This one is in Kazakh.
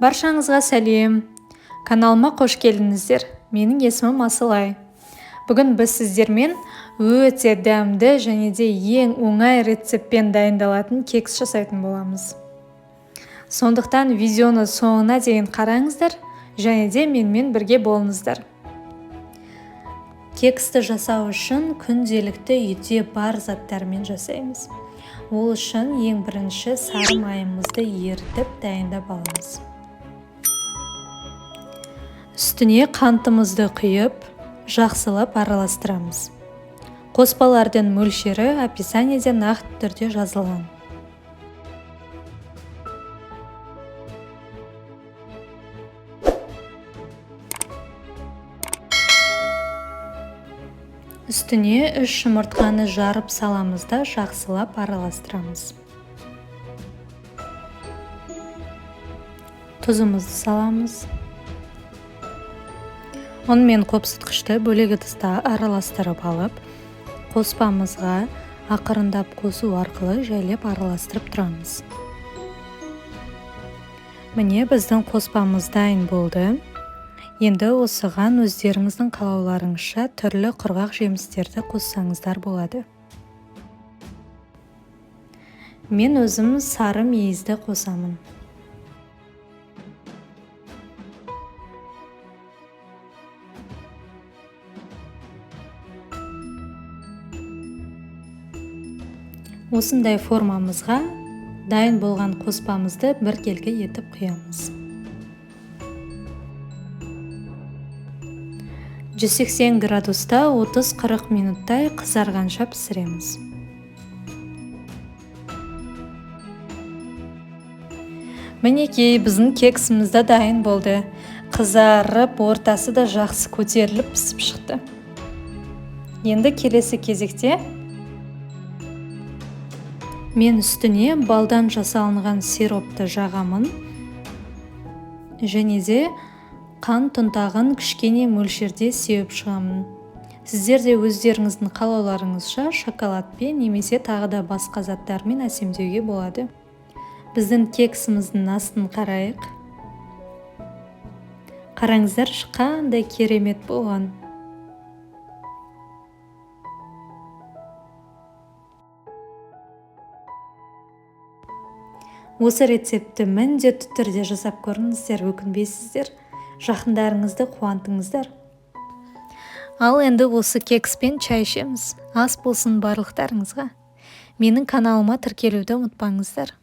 Баршаңызға сәлем. Каналыма қош келдіңіздер. Менің есімім Асылай. Бүгін біз сіздермен өте дәмді және де ең оңай рецептпен дайындалатын кекс жасайтын боламыз. Сондықтан видеоны соңына дейін қараңыздар және де менімен бірге болыңыздар. Кексті жасау үшін күнделікті үйде бар заттармен жасаймыз. Ол үшін ең бірінші сары майымызды ерітіп дайындап аламыз. Үстіне қантымызды құйып, жақсылап араластырамыз. Қоспалардың мөлшері описаниеде нақты түрде жазылған. Үстіне 3 жұмыртқаны жарып саламыз да жақсылап араластырамыз. Тұзымызды саламыз. Онымен қопсытқышты бөлек ыдыста араластырып алып, қоспамызға ақырындап қосу арқылы жайлап араластырып тұрамыз. Міне біздің қоспамыз дайын болды. Енді осыған өздеріңіздің қалауларыңызша түрлі құрғақ жемістерді қоссаңыздар болады. Мен өзім сары мейізді қосамын. Осындай формамызға дайын болған қоспамызды біркелкі етіп құямыз. 180 градуста 30-40 минуттай қызарғанша пісіреміз. Мінекей біздің кексімізді дайын болды. Қызарып, ортасы да жақсы көтеріліп пісіп шықты. Енді келесі кезекте мен үстіне балдан жасалынған сиропты жағамын және де қант ұнтағын кішкене мөлшерде сеуіп шығамын. Сіздер де өздеріңіздің қалауларыңызша шоколадпен немесе тағы да басқа заттармен әсемдеуге болады. Біздің кексіміздің астын қарайық. Қараңыздар, қандай керемет болған. Осы рецепті міндетті түрде жасап көріңіздер, өкінбейсіздер. Жақындарыңызды қуантыңыздар. Ал енді осы кекспен чай ішеміз. Ас болсын барлықтарыңызға. Менің каналыма тіркелуді ұмытпаңыздар.